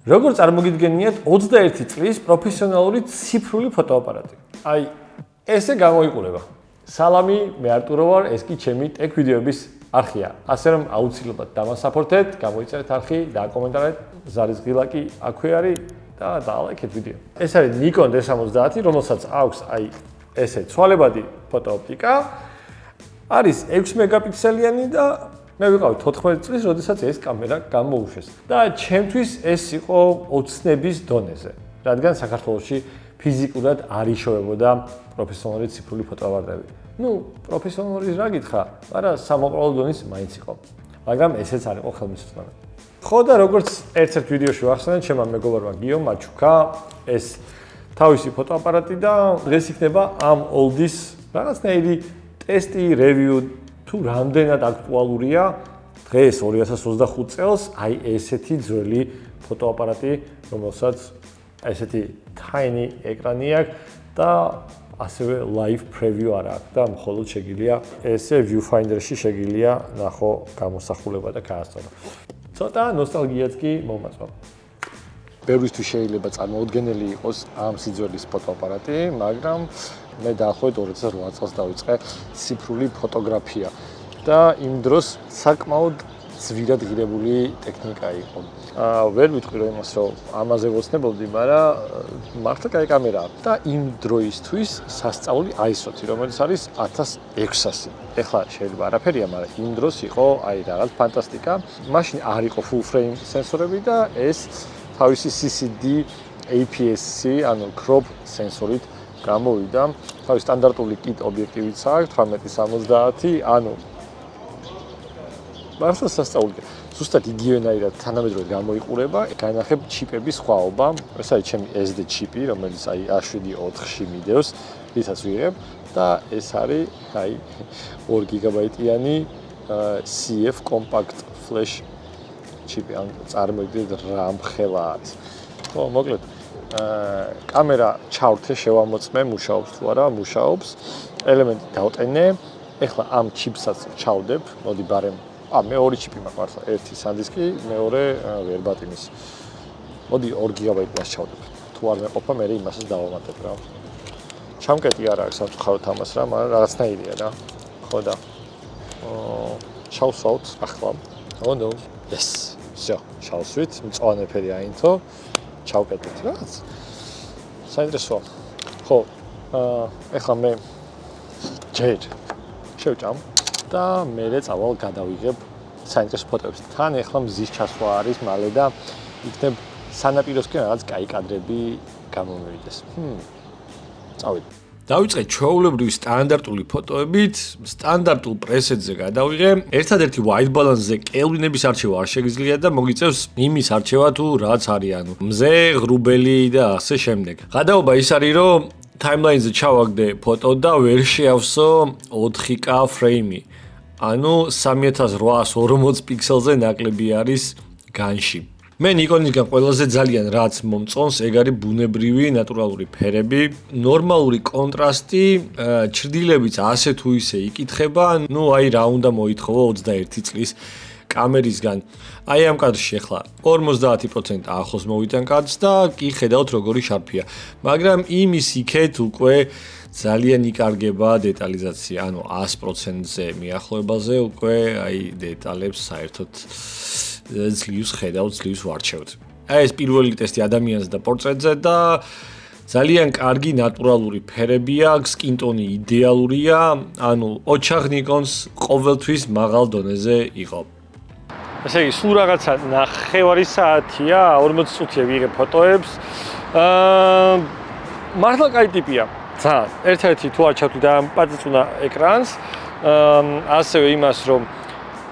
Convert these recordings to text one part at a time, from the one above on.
როგორ წარმოგიდგენიათ 21 წლის პროფესიონალური ციფრული ფოტოაპარატი? აი, ესე გამოიყურება. სალამი, მე არტურო ვარ, ეს კი ჩემი ტექ ვიდეოების არხია. ასე რომ აუცილებლად დამასაპორტეთ, გამოიწერეთ არხი, დააკომენტარეთ, ზარისღილა კი აქვე არის და დაალაიქეთ ვიდეო. ეს არის Nikon D70, რომელსაც აქვს აი ესე ცვალებადი ფოტოოპტიკა. არის 6 მეგაპიქსელიანი და მე ვიყავი 14 წლის, როდესაც ეს კამერა გამოუშვეს. და ჩემთვის ეს იყო ოცნების დონეზე, რადგან საქართველოში ფიზიკურად არ იშოვებოდა პროფესიონალური ციფრული ფოტოაპარატები. პროფესიონალური რა გითხრა, მაგრამ სამოყრალო დონის მაინც იყო. მაგრამ ესეც არ იყო ხელმისაწვდომელი. ხო და როგორც ერთ-ერთ ვიდეოში ვახსენეთ, ჩემმა მეგობარმა გიომ მაჩუკა ეს თავისი ფოტოაპარატი და დღეს იქნება ამ oldies რაღაცნაირი ტესტი, review თუ რამდენად აქტუალურია დღეს 2025 წელს აი ესეთი ძველი ფოტოაპარატი, რომელსაც ესეთი tiny ეკრანი აქვს და ასევე live preview არ აქვს და მხოლოდ შეგიძლია ესე viewfinder-ში შეგიძლია ნახო გამოსახულება და გაასწორო. ცოტა ნოსტალგიაც კი მომაწვა. ბევრისთვის შეიძლება წარმოუდგენელი იყოს ამ სიძველის ფოტოაპარატი, მაგრამ მე დაახლოებით 2008 წელს დავიწყე ციფრული ფოტოგრაფია და იმ დროს საკმაოდ ძვირად ღირებული ტექნიკა იყო. ვერ ვიტყვი რომ იმას რომ ამაზე ვოცნებობდი, მაგრამ მართლა კაი კამერაა და იმ დროისთვის სასწაული ISO-თი, რომელიც არის 1600. ეხლა შეიძლება არაფერია, მაგრამ იმ დროს იყო აი რაღაც ფანტასტიკა. მაშინ არ იყო full frame სენსორები და ეს თავისი CCD APS-C, ანუ crop სენსორით გამოვიდა. თავის სტანდარტული kit ობიექტივიც აქვს 18-70, ანუ მართლა სასწაულია. ზუსტად იგივენაირად თანამედროვე გამოიყურება, განახებ ჩიპების სხვაობა. ეს არის ჩემი SD ჩიპი, რომელიც აი A7-4-ში მიდევს, რითაც ვიღებ და ეს არის აი 2 გიგაბაიტიანი CF compact flash ჩიპი, ან წარმოიდგინეთ რა მხელა არის. ხო, მოკლედ კამერა ჩავრთე, შევამოწმე, მუშაობს თუ არა, მუშაობს. ელემენტი დავტენე. ეხლა ამ ჩიპსაც ჩავდებ, მოდი ბარემ მე 2 ჩიპი მაქვს მართლა, ერთი SanDisk-ი, მეორე Verbatim-ის. მოდი 2 გიგაბაიტი მას ჩავდებ. თუ არ მეყოფა, მე იმასაც დავამატებ რა. ჩამკეტი არ არის სამწუხაროდ ამას რა, მაგრამ რაღაცნაირია რა. ხო და ჩავსვავთ ახლა. no. Yes. Всё, ჩავსვით, მწვანე ფერი აინთო. ჩავკეტეთ რაღაც. საინტერესოა. ხო, ეხლა მე ჯერ შევჭამ და მერე წავალ გადავიღებ საინტერესო ფოტოებს. თან ეხლა მზის ჩასვლა არის მალე და იქნებ სანაპიროსკენ რაღაც კაი კადრები გამომივიდეს. წავიდე. დავიწყე ჩვეულებრივი სტანდარტული ფოტოებით, სტანდარტულ პრესეტზე გადავიღე. ერთადერთი white balance-ზე კელვინების არჩევა არ შეგიძლია და მოგიწევს იმის არჩევა თუ რაც არის, ანუ მზე, ღრუბელი და ასე შემდეგ. გადაობა ის არის, რომ timeline-ზე ჩავაგდე ფოტო და ვერ შეავსო 4K frame-ი. ანუ 3840 პიქსელზე ნაკლები არის განში. მე Nikon-ისგან ყველაზე ძალიან რაც მომწონს, ეგ არის ბუნებრივი ნატურალური ფერები, ნორმალური კონტრასტი, ჩრდილებიც ასე თუ ისე იკითხება, აი რა უნდა მოითხოვო 21 წლის კამერისგან. აი ამ კადრში ახლა 50% ახლოს მოვიტან კადრს და კი ხედავთ როგორი შარფია. მაგრამ იმის იქეთ უკვე ძალიან იკარგება დეტალიზაცია, ანუ 100%-ზე მიახლოებაზე უკვე აი დეტალებს საერთოდ ძლივს ხედავთ, ძლივს ვარჩევთ. აი ეს პირველი ტესტი ადამიანზე და პორტრეტზე და ძალიან კარგი ნატურალური ფერები აქვს, სკინტონი იდეალურია, ანუ ოჩახ Nikon-ს ყოველთვის მაღალ დონეზე იყო. ესე იგი, სულ რაღაცა ნახევარი საათია, 40 წუთია ვიღებ ფოტოებს. მართლა კაი ტიპია. ძალიან. ერთ-ერთი თუ არ ჩავთვლი და პაწიწუნა ეკრანს, ასევე იმას, რომ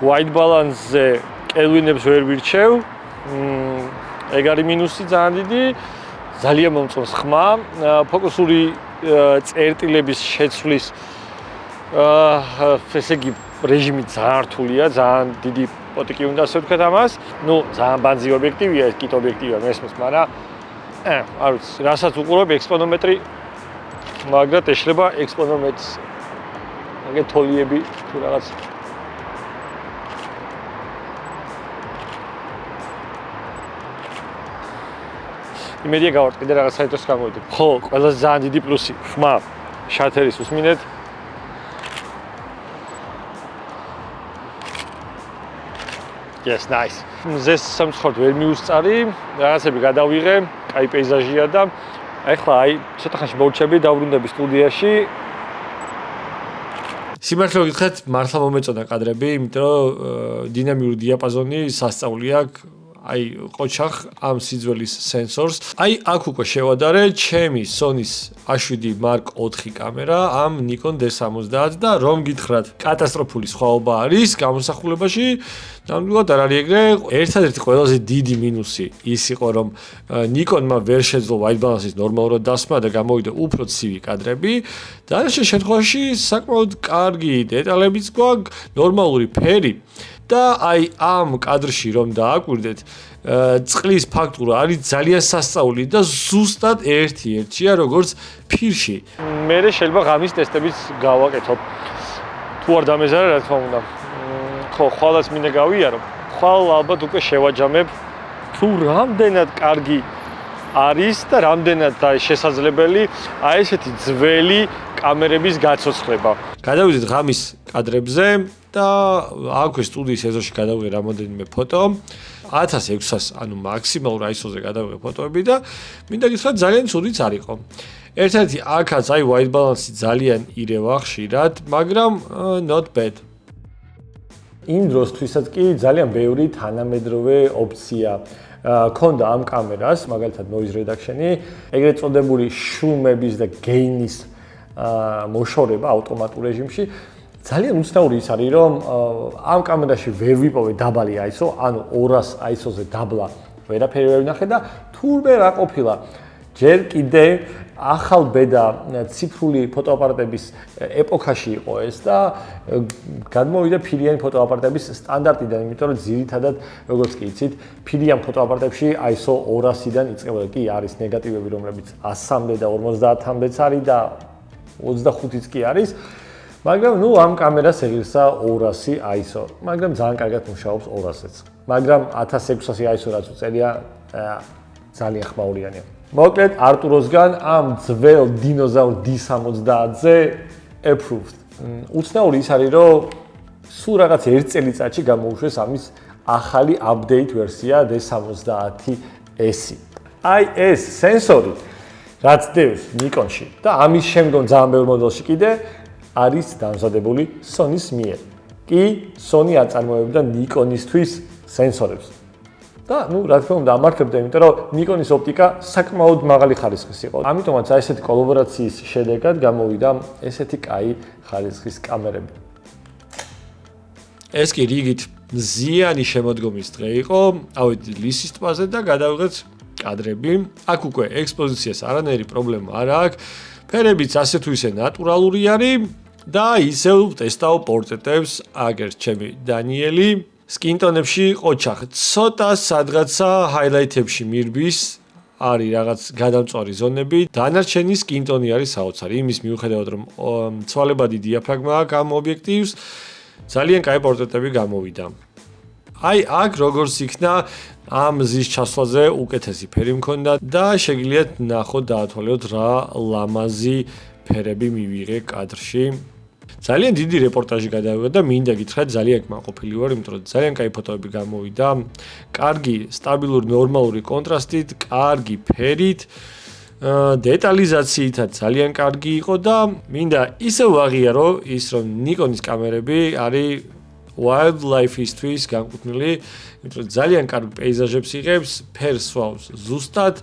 white balance-ზე კელვინებს ვერ ვირჩევ. ეგ არის მინუსი ძალიან დიდი. ძალიან მომწონს ხმა, ფოკუსური წერტილების შეცვლის ესე იგი რეჟიმი ძალიან რთულია, ძალიან დიდი პოტიკი უნდა ასე ვთქვათ ამას. ძალიან ბანძი ობიექტივია, ეს კით ობიექტივია მესმის, მაგრამ არ ვიცი, რასაც უყურებ ექსპონომეტრი, მაგრამ ეშლება ექსპონომეტრს. აგე თოლიები თუ რაღაც იმედია გავართ კიდე რაღაც საერთოს გამოვიდეთ. ხო, ყველაზე ძალიან დიდი პლუსი, ხმა შათერის უსმინეთ. Yes, nice. ზეს სამცხორთ ვერ მიუსწარი, რაღაცები გადავიღე, კაი პეიზაჟია და ახლა ცოტა ხანში მოვჩები, დავბრუნდები სტუდიაში. სიმართლე გითხრათ, მართლა მომეწონა კადრები, იმიტომ რომ დინამიური დიაპაზონი სასწაული აქვს. ყოჩახ ამ სიძველის სენსორს. აქ უკვე შევადარე ჩემი Sony-ს A7 Mark IV კამერა ამ Nikon D70 და რომ გითხრათ, კატასტროფული სხვაობა არის გამოსახულებაში. ნამდვილად არ არის ეგრე. ერთადერთი ყველაზე დიდი მინუსი ის იყო, რომ Nikon-მა ვერ შეძლო white balance-ის ნორმალურად დასმა და გამოვიდა უფრო ცივი კადრები. დანარჩენ შემთხვევაში საკმაოდ კარგი დეტალებიც გვაქვს, ნორმალური ფერი. და ამ კადრში რომ დააკვირდეთ, წყლის ფაქტურა არის ძალიან სასწაული და ზუსტად ერთ-ერთია როგორც ფირში. მე შეიძლება ღამის ტესტებიც გავაკეთებ. თუ არ დამეზარა, რა თქმა უნდა. ხო, ხვალაც მინდა გავიარო. ხვალ ალბათ უკვე შევაჯამებ თუ რამდენად კარგი არის და რამდენად შესაძლებელი ესეთი ძველი კამერების გაცოცხლება. გადავიდეთ ღამის კადრებზე და აქვე სტუდიის ეზოში გადავიღე რამოდენიმე ფოტო. 1600, ანუ მაქსიმალურ ISO-ზე გადავიღე ფოტოები და მინდა გითხრათ ძალიან ცუდიც არ იყო. ერთადერთი აქაც white balance-ი ძალიან ირევა ხშირად, მაგრამ not bad. იმ დროსთვისაც კი ძალიან ბევრი თანამედროვე ოპცია ქონდა ამ კამერას, მაგალითად noise reduction-ი, ეგრეთ წოდებული შუმების და gain-ის მოშორება ავტომატურ რეჟიმში. ძალიან უცნაური ის არის, რომ ამ კამერაში ვერ ვიპოვე დაბალი ISO, ანუ 200 ISO-ზე დაბლა ვერაფერი ვერ ვნახე და თურმე რა ყოფილა. ჯერ კიდე ახალ ბედა ციფრული ფოტოაპარატების ეპოქაში იყო ეს და გადმოვიდა ფირიანი ფოტოაპარატების სტანდარტიდან, იმიტომ რომ ძირითადად, როგორც კი იცით, ფირიან ფოტოაპარატებში ISO 200-დან იწყება, კი არის ნეგატივები, რომლებიც 100-მდე და 50-მდეც არის და 25-იც კი არის. მაგრამ ამ კამერას ეღირსა 200 ISO, მაგრამ ძალიან კარგად მუშაობს 200-იც. მაგრამ 1600 ISO რაც უწერია, ძალიან ხმაურიანია. მოკლედ არტუროსგან ამ ძველ დინოზავრ D70-ზე approved. უცნაური ის არის, რომ სულ რაღაც 1 წელიწადში გამოუშვეს ამის ახალი update ვერსია D70S. ეს სენსორი რაც დევს Nikon-ში და ამის შემდგომ ძალიან ბევრ მოდელში კიდე არის დამზადებული Sony-ს მიერ. კი, Sony აწარმოებდა Nikon-ისთვის სენსორებს. და რა თქმა უნდა ამართლებდა, იმიტომ რომ Nikon-ის ოპტიკა საკმაოდ მაღალი ხარისხის იყო. ამიტომაც ესეთი კოლაბორაციის შედეგად გამოვიდა ესეთი კაი ხარისხის კამერები. ეს კი რიგით მზიანი შემოდგომის დღე იყო. ავედით ლისის ტბაზე და გადავიღეთ კადრები. აქ უკვე ექსპოზიციას არანაირი პრობლემა არ აქვს. ფერებიც ასე თუ ისე ნატურალური არის და ისევ ტესტავ პორტრეტებს, აგერ ჩემი დანიელი. სკინტონებში ყოჩახ ცოტა სადღაცა ჰაილაითებში მირბის, არის რაღაც გადამწვარი ზონები. დანარჩენი სკინტონი არის საოცარი. იმის მიუხედავად რომ ცვალებადი დიაფრაგმა აქვს ამ ობიექტივს, ძალიან კაი პორტრეტები გამოვიდა. აქ როგორც იქნა ამ მზის ჩასვლაზე უკეთესი ფერი მქონდა და შეგიძლიათ ნახოთ დაათვალოთ რა ლამაზი ფერები მივიღე კადრში. ძალიან დიდი რეპორტაჟი გადავიღე და მინდა გითხრათ ძალიან კმაყოფილი ვარ, იმიტომ რომ ძალიან კაი ფოტოები გამოვიდა. კარგი, სტაბილური, ნორმალური კონტრასტით, კარგი ფერით, დეტალიზაციითაც ძალიან კარგი იყო და მინდა ისევ აღიარო ის რომ Nikon-ის კამერები არის wildlife-ისთვის განკუთვნილი, იმიტომ რომ ძალიან კარგ პეიზაჟებს იღებს, ფერს სვავს ზუსტად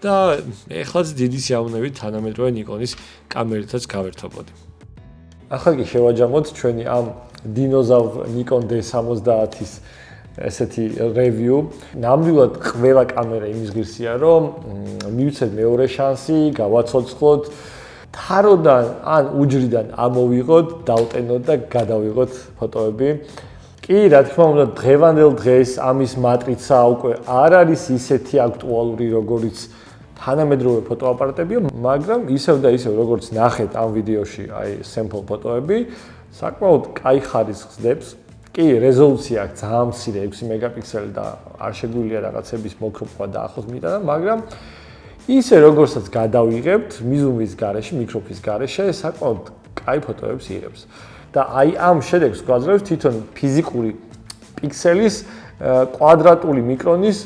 და ეხლაც დიდი სიამოვნებით თანამედროვე Nikon-ის კამერითაც გავერთობოდი. ახლა კი შევაჯამოთ ჩვენი ამ დინოზავრ Nikon D70-ის ესეთი review. ნამდვილად ყველა კამერა იმის ღირსია, რომ მივცეთ მეორე შანსი, გავაცოცხლოთ, თაროდან ან უჯრიდან ამოვიღოთ, დავტენოთ და გადავიღოთ ფოტოები. კი, რა თქმა უნდა, დღევანდელ დღეს ამის მატრიცა უკვე არ არის ისეთი აქტუალური, როგორიც თანამედროვე ფოტოაპარატებია, მაგრამ ისევ და ისევ როგორც ნახეთ ამ ვიდეოში, sample ფოტოები, საკმაოდ კაი ხარისხს დებს. კი, რეზოლუცია აქვს ძალიან მცირე 6 მეგაპიქსელი და არ შეგვიძლია რაღაცების მოკროპვა და ახლოს მიტანა, მაგრამ ისე როგორცაც გადავიღებთ მიზუმის გარეშე, მიკროფის გარეშე, საკმაოდ კაი ფოტოებს იღებს. და აი ამ შედეგს გვაძლევს თვითონ ფიზიკური პიქსელის კვადრატული მიკრონის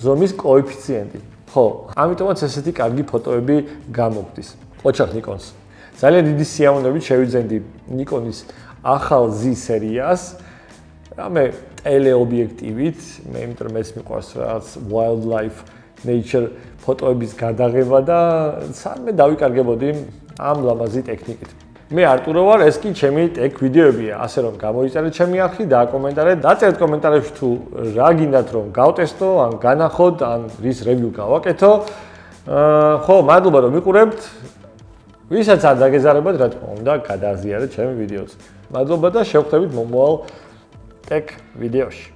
ზომის კოეფიციენტი. ხო, ამიტომაც ესეთი კარგი ფოტოები გამოგდის. ოჩახ Nikon-ს. ძალიან დიდი სიამოვნებით შევიძენდი Nikon-ის ახალ Z სერიას. რამე ტელეობიექტივით, მე იმიტომ მეც მიყვარს რაღაც wildlife, nature ფოტოების გადაღება და სანმე დავიკარგებოდი ამ ლამაზი ტექნიკით. მე არტურო ვარ, ეს კი ჩემი ტექ ვიდეოებია, ასე რომ გამოიწერეთ ჩემი არხი, დააკომენტარეთ, დაწერეთ კომენტარებში თუ რა გინდათ რომ გავტესტო, ან განახოთ, ან რის რევიუ გავაკეთო. ხო, მადლობა რომ მიყურებთ. ვისაც არ დაგეზარებათ, რა თქმა უნდა, გადააზიარეთ ჩემი ვიდეოს. მადლობა და შევხვდებით მომავალ ტექ ვიდეოში.